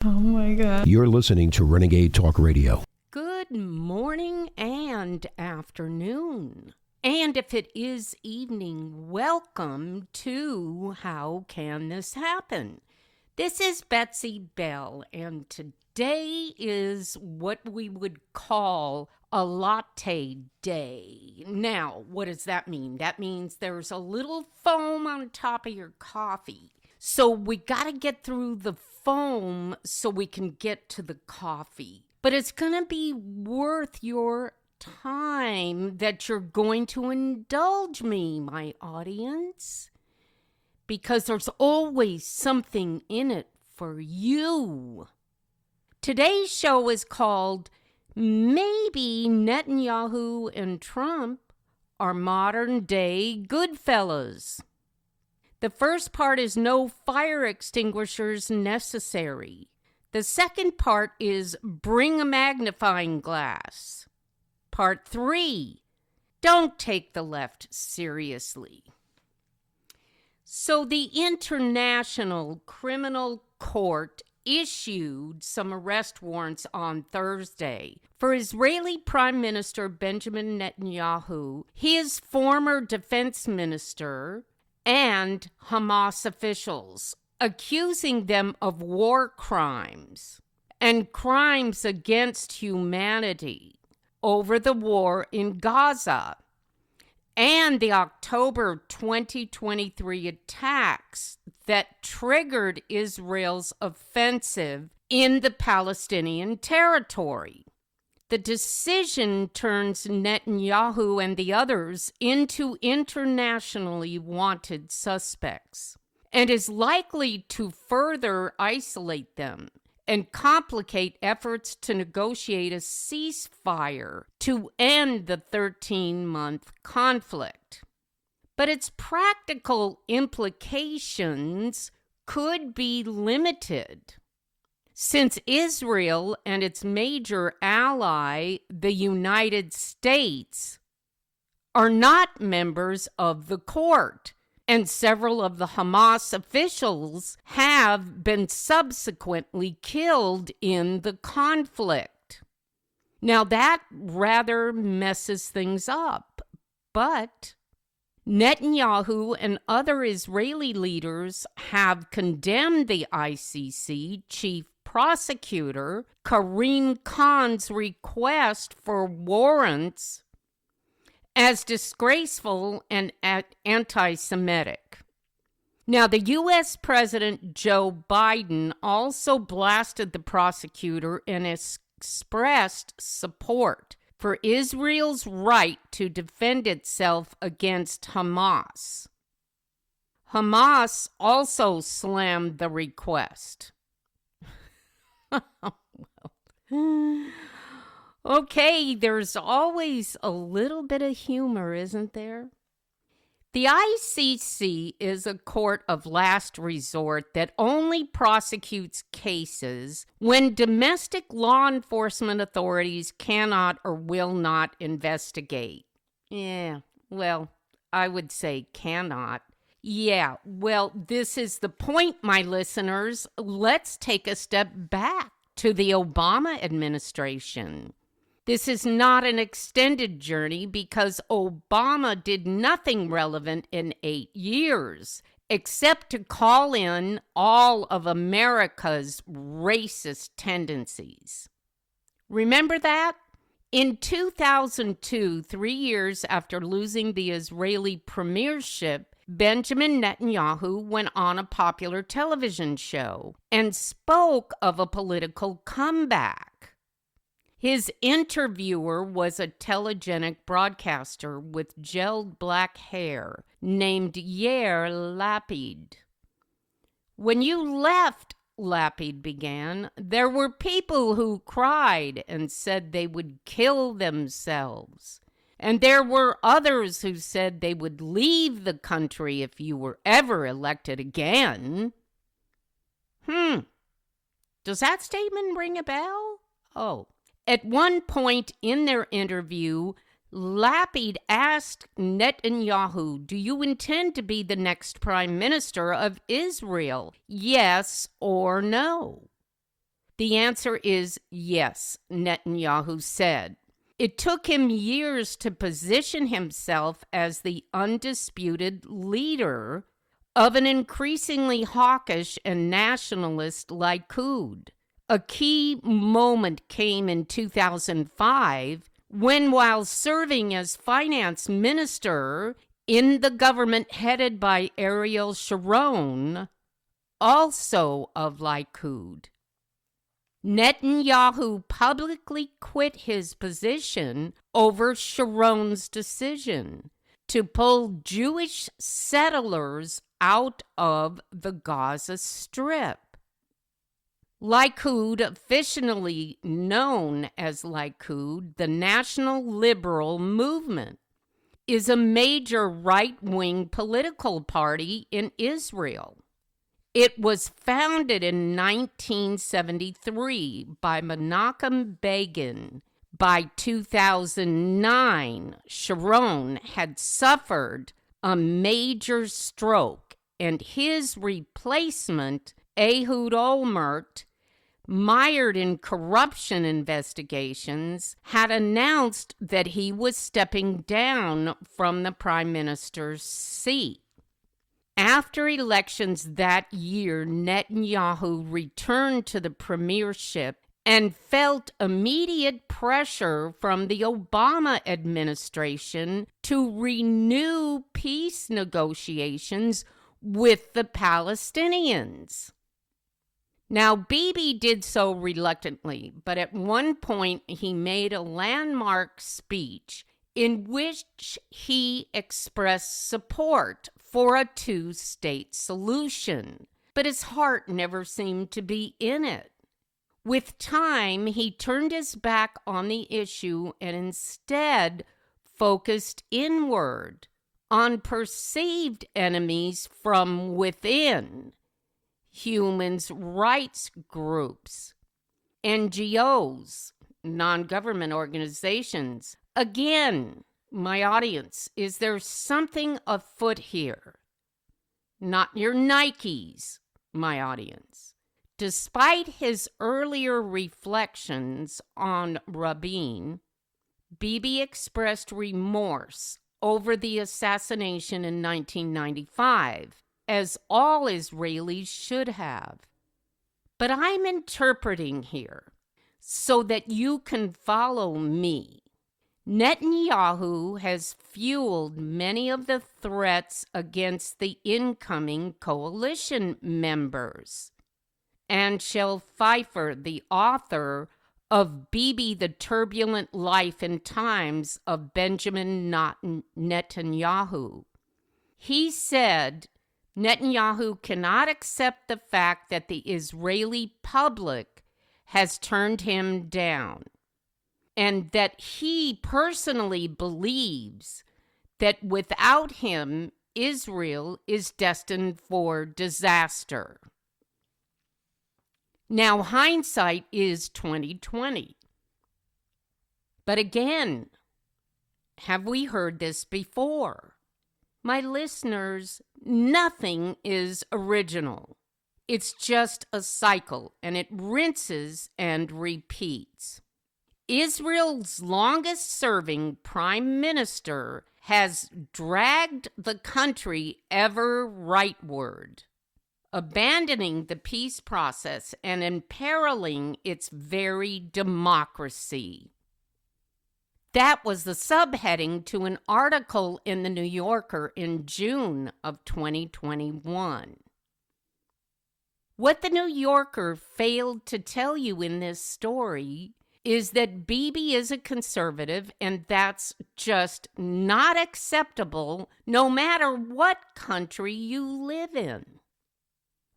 Oh my God. You're listening to Renegade Talk Radio. Good morning and afternoon. And if it is evening, welcome to How Can This Happen? This is Betsey Bell, and today is what we would call a latte day. Now, what does that mean? That means there's a little foam on top of your coffee. So we got to get through the foam so we can get to the coffee. But it's going to be worth your time that you're going to indulge me, my audience, because there's always something in it for you. Today's show is called Maybe Netanyahu and Trump Are Modern Day Goodfellas. The first part is no fire extinguishers necessary. The second part is bring a magnifying glass. Part 3, don't take the left seriously. So the International Criminal Court issued some arrest warrants on Thursday for Israeli Prime Minister Benjamin Netanyahu, his former defense minister, and Hamas officials, accusing them of war crimes and crimes against humanity over the war in Gaza and the October 2023 attacks that triggered Israel's offensive in the Palestinian territory. The decision turns Netanyahu and the others into internationally wanted suspects and is likely to further isolate them and complicate efforts to negotiate a ceasefire to end the 13-month conflict. But its practical implications could be limited, since Israel and its major ally, the United States, are not members of the court, and several of the Hamas officials have been subsequently killed in the conflict. Now that rather messes things up, but Netanyahu and other Israeli leaders have condemned the ICC chief prosecutor Karim Khan's request for warrants as disgraceful and anti-Semitic. Now, the U.S. President Joe Biden also blasted the prosecutor and expressed support for Israel's right to defend itself against Hamas. Hamas also slammed the request. Okay, there's always a little bit of humor, isn't there? The ICC is a court of last resort that only prosecutes cases when domestic law enforcement authorities cannot or will not investigate. I would say cannot. This is the point, my listeners. Let's take a step back to the Obama administration. This is not an extended journey because Obama did nothing relevant in 8 years, except to call in all of America's racist tendencies. Remember that? In 2002, 3 years after losing the Israeli premiership, Benjamin Netanyahu went on a popular television show and spoke of a political comeback. His interviewer was a telegenic broadcaster with gelled black hair named Yair Lapid. When you left, Lapid began, there were people who cried and said they would kill themselves. And there were others who said they would leave the country if you were ever elected again. Does that statement ring a bell? Oh. At one point in their interview, Lapid asked Netanyahu, "Do you intend to be the next prime minister of Israel? Yes or no?" The answer is yes, Netanyahu said. It took him years to position himself as the undisputed leader of an increasingly hawkish and nationalist Likud. A key moment came in 2005 when, while serving as finance minister in the government headed by Ariel Sharon, also of Likud, Netanyahu publicly quit his position over Sharon's decision to pull Jewish settlers out of the Gaza Strip. Likud, officially known as Likud, the National Liberal Movement, is a major right-wing political party in Israel. It was founded in 1973 by Menachem Begin. By 2009, Sharon had suffered a major stroke, and his replacement, Ehud Olmert, mired in corruption investigations, had announced that he was stepping down from the prime minister's seat. After elections that year, Netanyahu returned to the premiership and felt immediate pressure from the Obama administration to renew peace negotiations with the Palestinians. Now, Bibi did so reluctantly, but at one point he made a landmark speech in which he expressed support for a two-state solution, but his heart never seemed to be in it. With time, he turned his back on the issue and instead focused inward on perceived enemies from within: human rights groups, NGOs, non-government organizations. Again, my audience, is there something afoot here? Not your Nikes, my audience. Despite his earlier reflections on Rabin, Bibi expressed remorse over the assassination in 1995, as all Israelis should have. But I'm interpreting here so that you can follow me. Netanyahu has fueled many of the threats against the incoming coalition members. Anshel Pfeiffer, the author of Bibi, the Turbulent Life and Times of Benjamin Netanyahu, he said Netanyahu cannot accept the fact that the Israeli public has turned him down, and that he personally believes that without him, Israel is destined for disaster. Now, hindsight is 2020. But again, have we heard this before? My listeners, nothing is original. It's just a cycle, and it rinses and repeats. Israel's longest-serving prime minister has dragged the country ever rightward, abandoning the peace process and imperiling its very democracy. That was the subheading to an article in The New Yorker in June of 2021. What The New Yorker failed to tell you in this story is that Bibi is a conservative, and that's just not acceptable no matter what country you live in.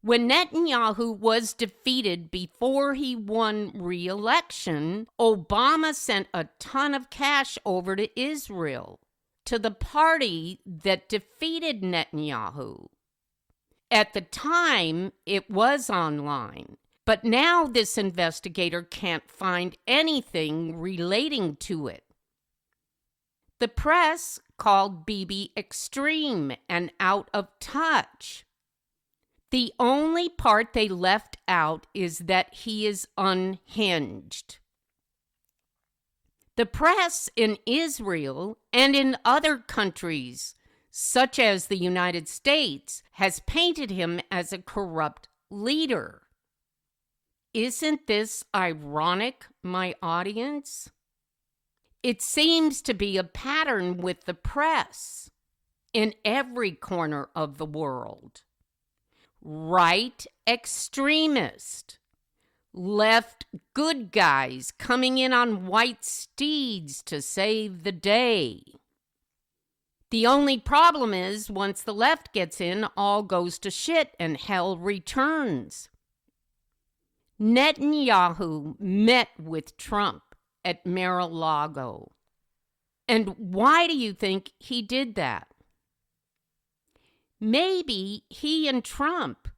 When Netanyahu was defeated before he won re-election, Obama sent a ton of cash over to Israel, to the party that defeated Netanyahu. At the time, it was online, but now this investigator can't find anything relating to it. The press called Bibi extreme and out of touch. The only part they left out is that he is unhinged. The press in Israel and in other countries, such as the United States, has painted him as a corrupt leader. Isn't this ironic, my audience? It seems to be a pattern with the press in every corner of the world. Right extremist, left good guys coming in on white steeds to save the day. The only problem is, once the left gets in, all goes to shit and hell returns. Netanyahu met with Trump at Mar-a-Lago. And why do you think he did that? Maybe he and Trump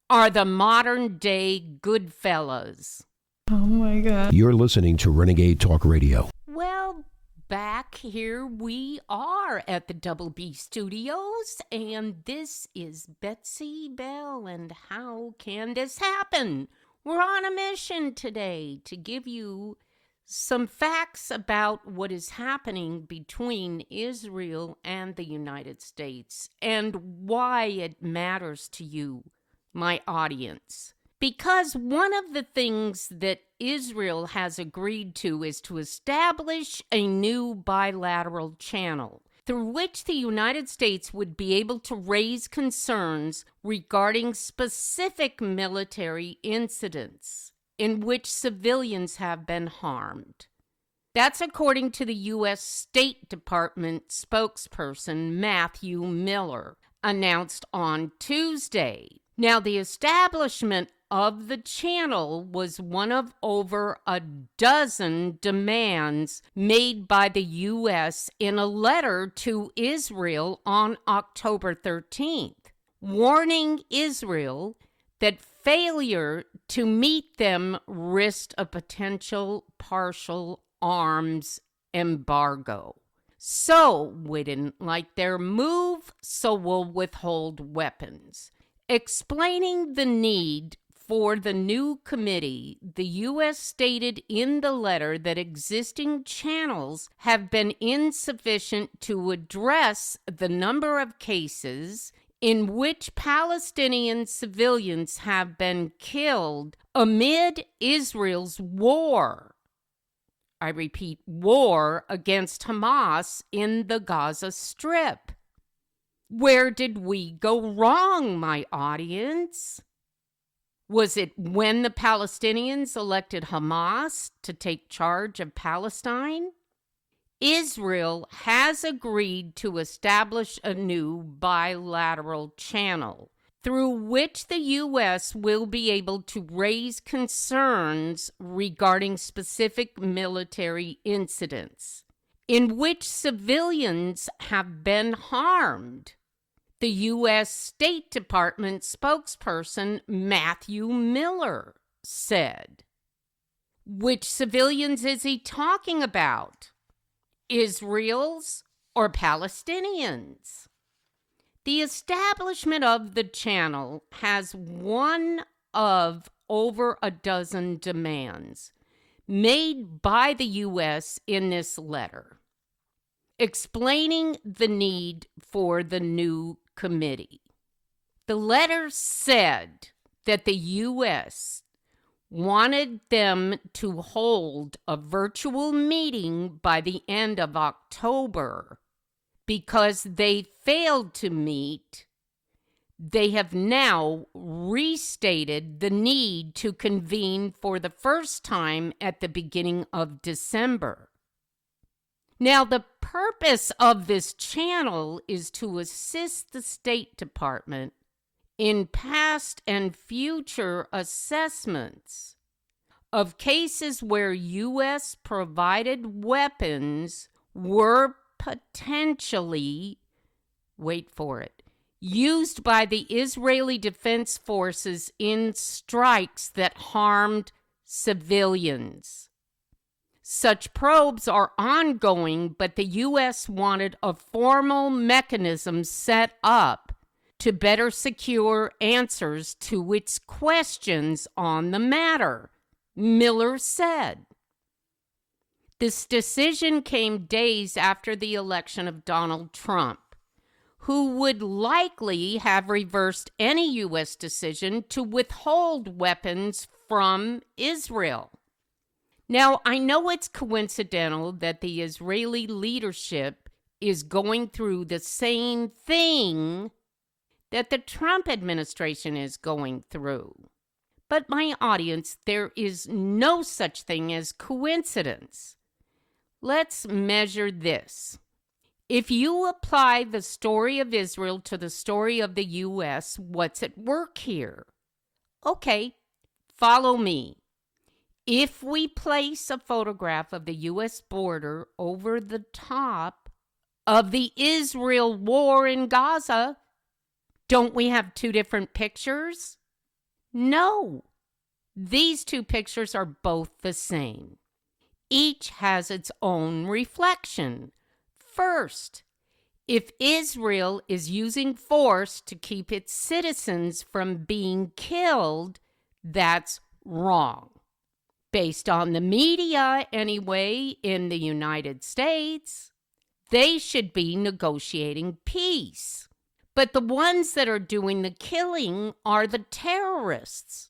are the modern-day Goodfellas. Oh my God. You're listening to Renegade Talk Radio. Well, back here we are at the Double B Studios, and this is Betsey Bell, and how can this happen? We're on a mission today to give you some facts about what is happening between Israel and the United States and why it matters to you, my audience. Because one of the things that Israel has agreed to is to establish a new bilateral channel through which the United States would be able to raise concerns regarding specific military incidents in which civilians have been harmed. That's according to the U.S. State Department spokesperson Matthew Miller, announced on Tuesday. Now, the establishment of the channel was one of over a dozen demands made by the U.S. in a letter to Israel on October 13th, warning Israel that failure to meet them risked a potential partial arms embargo. So we didn't like their move, so we'll withhold weapons. Explaining the need for the new committee, the U.S. stated in the letter that existing channels have been insufficient to address the number of cases in which Palestinian civilians have been killed amid Israel's war. I repeat, war against Hamas in the Gaza Strip. Where did we go wrong, my audience? Was it when the Palestinians elected Hamas to take charge of Palestine? Israel has agreed to establish a new bilateral channel through which the U.S. will be able to raise concerns regarding specific military incidents in which civilians have been harmed. The U.S. State Department spokesperson Matthew Miller said. Which civilians is he talking about? Israel's or Palestinians? The establishment of the channel has one of over a dozen demands made by the U.S. in this letter, explaining the need for the new committee. The letter said that the U.S. wanted them to hold a virtual meeting by the end of October because they failed to meet. They have now restated the need to convene for the first time at the beginning of December. Now, the purpose of this channel is to assist the State Department in past and future assessments of cases where U.S. provided weapons were potentially, wait for it, used by the Israeli Defense Forces in strikes that harmed civilians. Such probes are ongoing, but the U.S. wanted a formal mechanism set up to better secure answers to its questions on the matter, Miller said. This decision came days after the election of Donald Trump, who would likely have reversed any U.S. decision to withhold weapons from Israel. Now, I know it's coincidental that the Israeli leadership is going through the same thing that the Trump administration is going through. But my audience, there is no such thing as coincidence. Let's measure this. If you apply the story of Israel to the story of the U.S., what's at work here? Okay, follow me. If we place a photograph of the U.S. border over the top of the Israel war in Gaza, don't we have two different pictures? No. These two pictures are both the same. Each has its own reflection. First, if Israel is using force to keep its citizens from being killed, that's wrong. Based on the media, anyway, in the United States, they should be negotiating peace. But the ones that are doing the killing are the terrorists.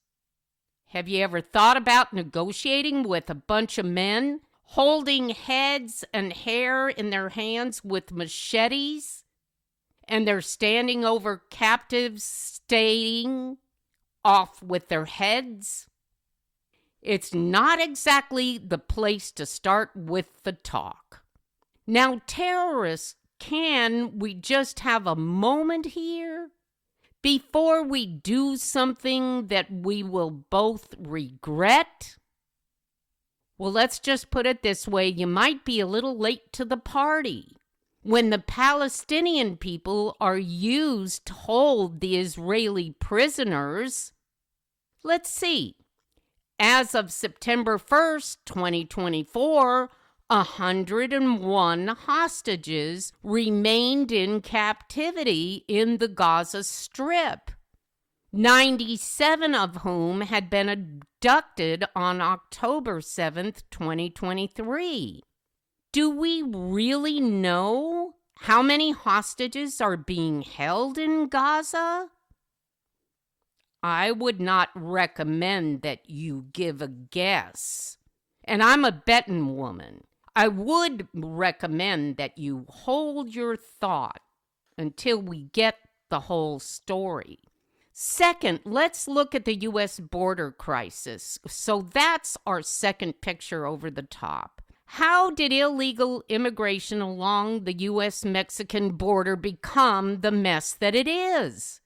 Have you ever thought about negotiating with a bunch of men holding heads and hair in their hands with machetes, and they're standing over captives stating off with their heads? It's not exactly the place to start with the talk. Now, terrorists, can we just have a moment here before we do something that we will both regret? Well, let's just put it this way. You might be a little late to the party when the Palestinian people are used to hold the Israeli prisoners. Let's see. As of September 1st, 2024, 101 hostages remained in captivity in the Gaza Strip, 97 of whom had been abducted on October 7th, 2023. Do we really know how many hostages are being held in Gaza? I would not recommend that you give a guess. And I'm a betting woman. I would recommend that you hold your thought until we get the whole story. Second, let's look at the U.S. border crisis. So that's our second picture over the top. How did illegal immigration along the U.S.-Mexican border become the mess that it is?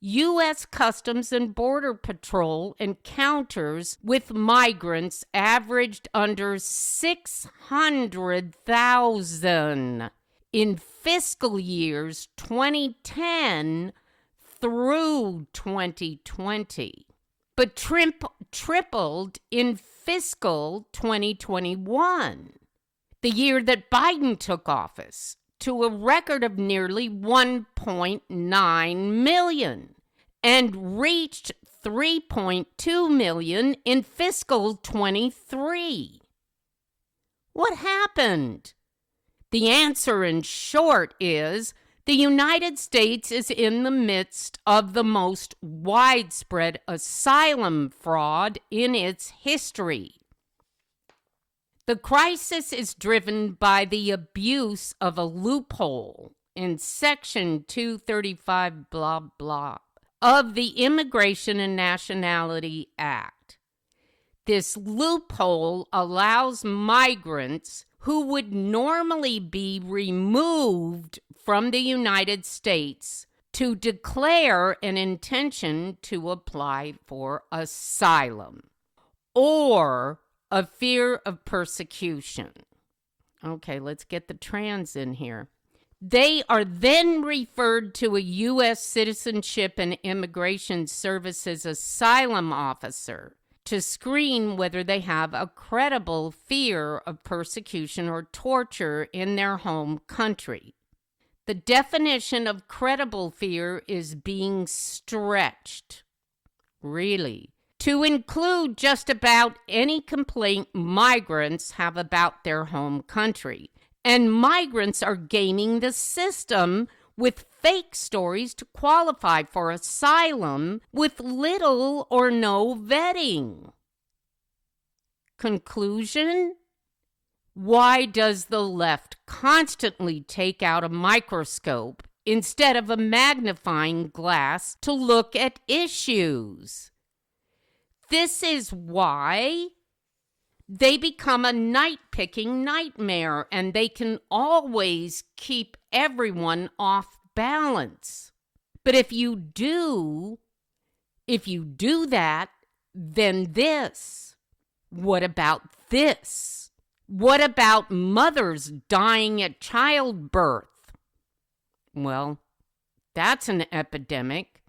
U.S. Customs and Border Patrol encounters with migrants averaged under 600,000 in fiscal years 2010 through 2020, but tripled in fiscal 2021, the year that Biden took office, to a record of nearly 1.9 million, and reached 3.2 million in fiscal 23. What happened? The answer, in short, is the United States is in the midst of the most widespread asylum fraud in its history. The crisis is driven by the abuse of a loophole in Section 235 blah blah of the Immigration and Nationality Act. This loophole allows migrants who would normally be removed from the United States to declare an intention to apply for asylum or a fear of persecution. Okay, let's get the trans in here. They are then referred to a U.S. Citizenship and Immigration Services asylum officer to screen whether they have a credible fear of persecution or torture in their home country. the definition of credible fear is being stretched, really, to include just about any complaint migrants have about their home country. And migrants are gaming the system with fake stories to qualify for asylum with little or no vetting. Conclusion? Why does the left constantly take out a microscope instead of a magnifying glass to look at issues? This is why they become a night-picking nightmare, and they can always keep everyone off balance. But if you do that, then this. What about this? What about mothers dying at childbirth? Well, that's an epidemic.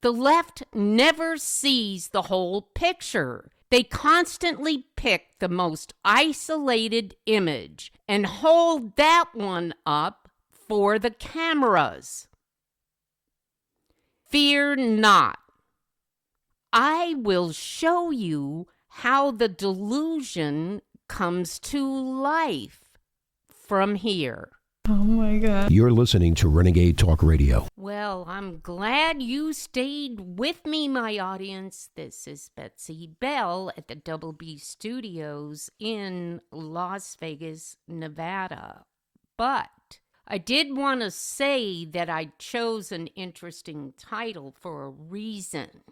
The left never sees the whole picture. They constantly pick the most isolated image and hold that one up for the cameras. Fear not. I will show you how the delusion comes to life from here. Oh my God. You're listening to Renegade Talk Radio. Well, I'm glad you stayed with me, my audience. This is Betsey Bell at the Double B Studios in Las Vegas, Nevada. But I did want to say that I chose an interesting title for a reason.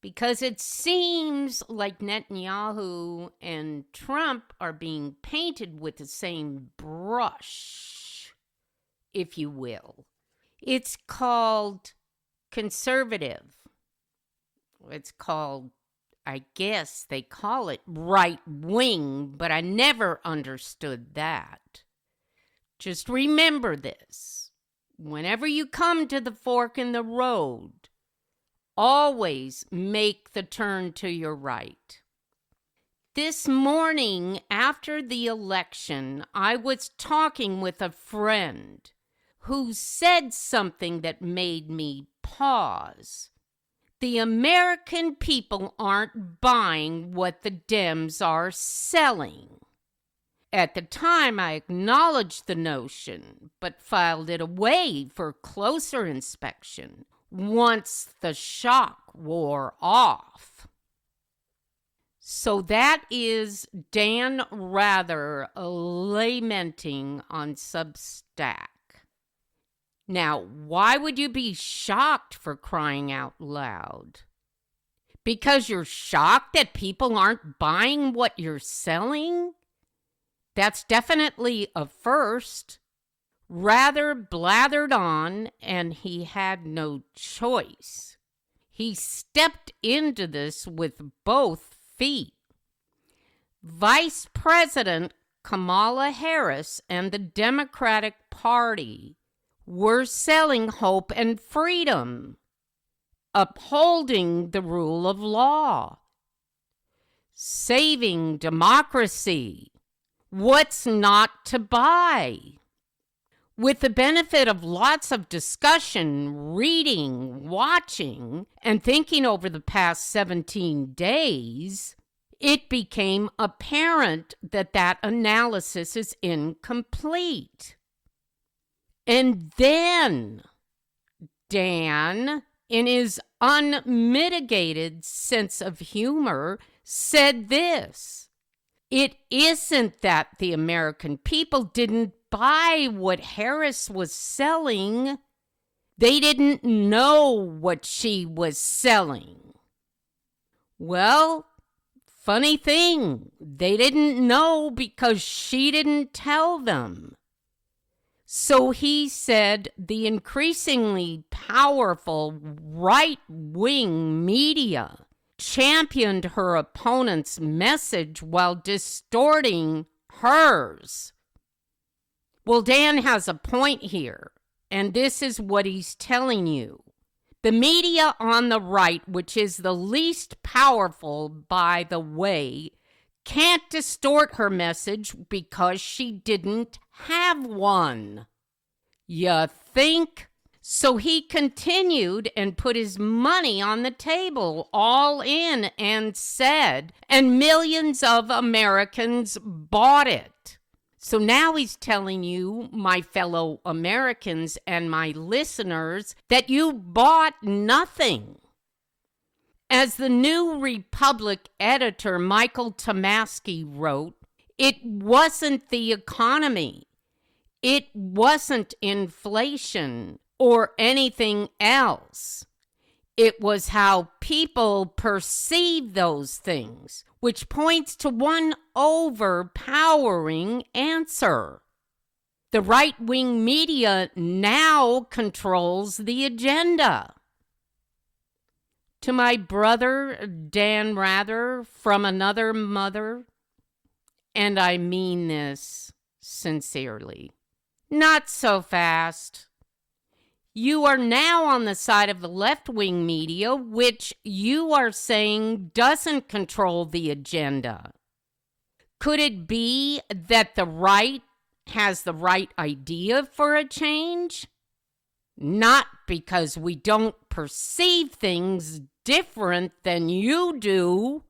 Because it seems like Netanyahu and Trump are being painted with the same brush, if you will. It's called conservative. It's called, I guess they call it right wing, but I never understood that. Just remember this. Whenever you come to the fork in the road, always make the turn to your right. This morning after the election, I was talking with a friend who said something that made me pause. The American people aren't buying what the Dems are selling. At the time, I acknowledged the notion, but filed it away for closer inspection once the shock wore off. So that is Dan Rather lamenting on Substack. Now, why would you be shocked, for crying out loud? Because you're shocked that people aren't buying what you're selling? That's definitely a first. Rather blathered on, and he had no choice. He stepped into this with both feet. Vice President Kamala Harris and the Democratic Party were selling hope and freedom, upholding the rule of law, saving democracy. What's not to buy? With the benefit of lots of discussion, reading, watching, and thinking over the past 17 days, it became apparent that that analysis is incomplete. And then Dan, in his unmitigated sense of humor, said this: "It isn't that the American people didn't buy what Harris was selling. They didn't know what she was selling." Well, funny thing, they didn't know because she didn't tell them. So he said the increasingly powerful right-wing media championed her opponent's message while distorting hers. Well, Dan has a point here, and this is what he's telling you. The media on the right, which is the least powerful, by the way, can't distort her message because she didn't have one. You think? So he continued and put his money on the table, all in, and said, and millions of Americans bought it. So now he's telling you, my fellow Americans and my listeners, that you bought nothing. As the New Republic editor Michael Tomasky wrote, it wasn't the economy. It wasn't inflation or anything else. It was how people perceive those things, which points to one overpowering answer. The right-wing media now controls the agenda. To my brother, Dan Rather, from another mother, and I mean this sincerely, not so fast. You are now on the side of the left-wing media, which you are saying doesn't control the agenda. Could it be that the right has the right idea for a change? Not because we don't perceive things different than you do,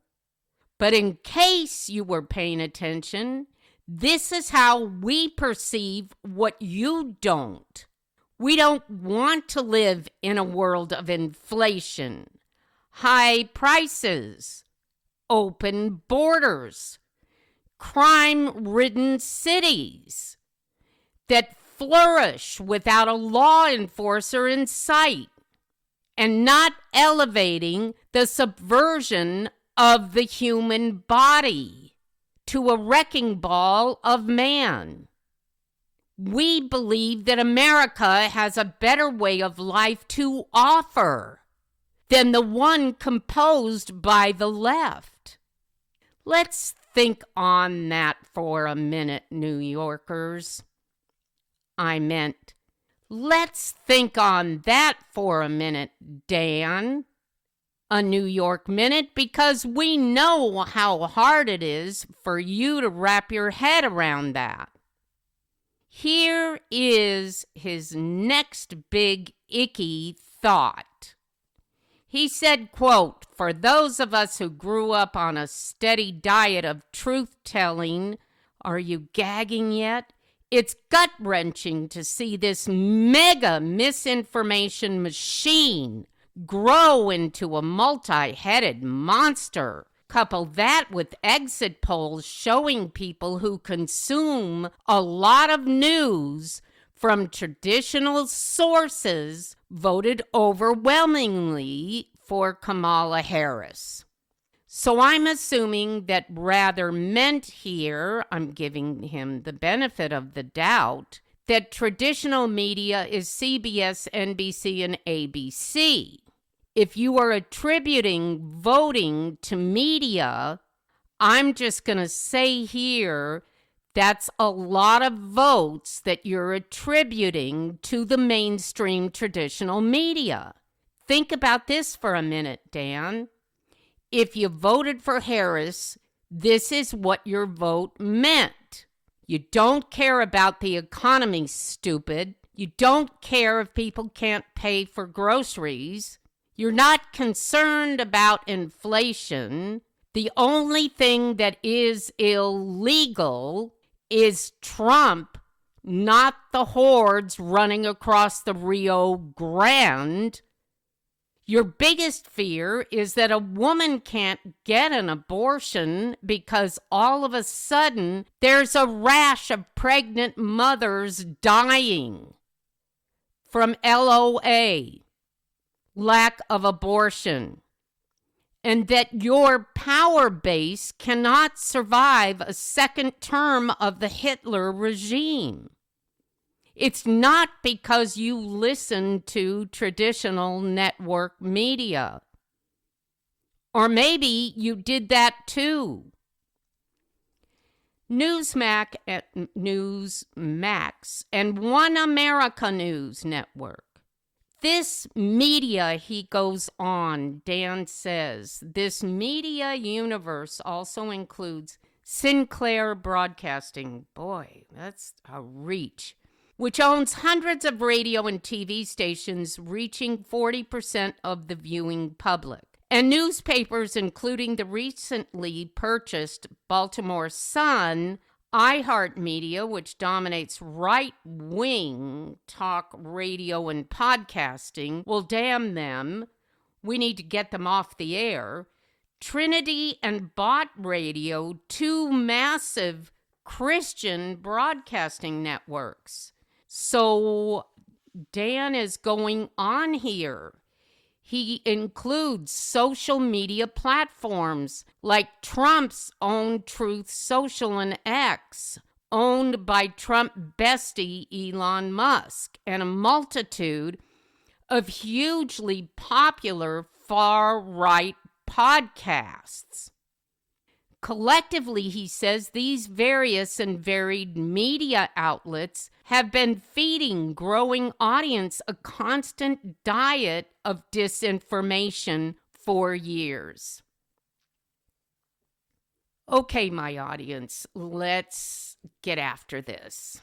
but in case you were paying attention, this is how we perceive what you don't. We don't want to live in a world of inflation, high prices, open borders, crime-ridden cities that flourish without a law enforcer in sight, and not elevating the subversion of the human body to a wrecking ball of man. We believe that America has a better way of life to offer than the one composed by the left. Let's think on that for a minute, New Yorkers. I meant, let's think on that for a minute, Dan. A New York minute, because we know how hard it is for you to wrap your head around that. Here is his next big icky thought. He said, quote, "For those of us who grew up on a steady diet of truth-telling, are you gagging yet? It's gut-wrenching to see this mega misinformation machine grow into a multi-headed monster. Couple that with exit polls showing people who consume a lot of news from traditional sources voted overwhelmingly for Kamala Harris." So I'm assuming that Rather meant here, I'm giving him the benefit of the doubt, that traditional media is CBS, NBC, and ABC. If you are attributing voting to media, I'm just going to say here that's a lot of votes that you're attributing to the mainstream traditional media. Think about this for a minute, Dan. If you voted for Harris, this is what your vote meant. You don't care about the economy, stupid. You don't care if people can't pay for groceries. You're not concerned about inflation. The only thing that is illegal is Trump, not the hordes running across the Rio Grande. Your biggest fear is that a woman can't get an abortion because all of a sudden there's a rash of pregnant mothers dying from LOA, lack of abortion, and that your power base cannot survive a second term of the Hitler regime. It's not because you listen to traditional network media. Or maybe you did that too. Newsmax and One America News Network. This media, he goes on, Dan says, this media universe also includes Sinclair Broadcasting. Boy, that's a reach. which owns hundreds of radio and TV stations reaching 40% of the viewing public, and newspapers including the recently purchased Baltimore Sun, iHeartMedia, which dominates right-wing talk radio and podcasting. Well, damn them. We need to get them off the air. Trinity and Bot Radio, two massive Christian broadcasting networks. So Dan is going on here. He includes social media platforms like Trump's own Truth Social and X, owned by Trump bestie Elon Musk, and a multitude of hugely popular far-right podcasts. Collectively, he says, these various and varied media outlets have been feeding growing audience a constant diet of disinformation for years. Okay, my audience, let's get after this.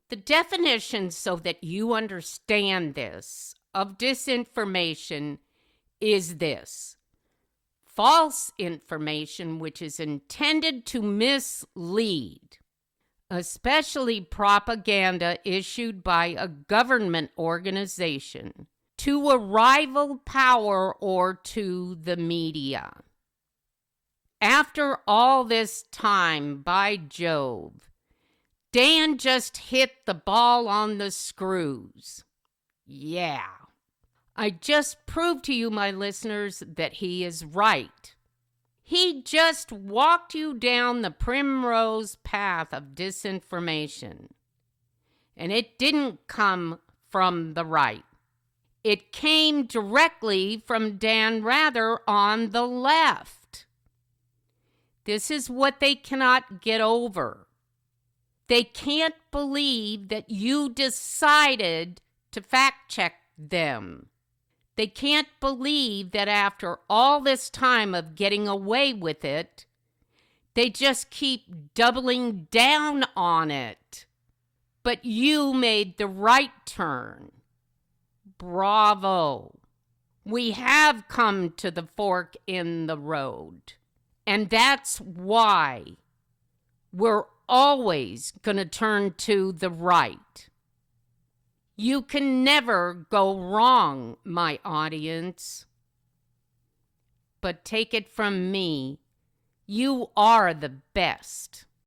The definition, so that you understand this, of disinformation is this: false information which is intended to mislead, especially propaganda issued by a government organization to a rival power or to the media. After all this time, by Jove, Dan just hit the ball on the screws. Yeah. I just proved to you, my listeners, that he is right. He just walked you down the primrose path of disinformation. And it didn't come from the right. It came directly from Dan Rather on the left. This is what they cannot get over. They can't believe that you decided to fact check them. They can't believe that after all this time of getting away with it, they just keep doubling down on it. But you made the right turn. Bravo. We have come to the fork in the road. And that's why we're always going to turn to the right. You can never go wrong, my audience. But take it from me, you are the best.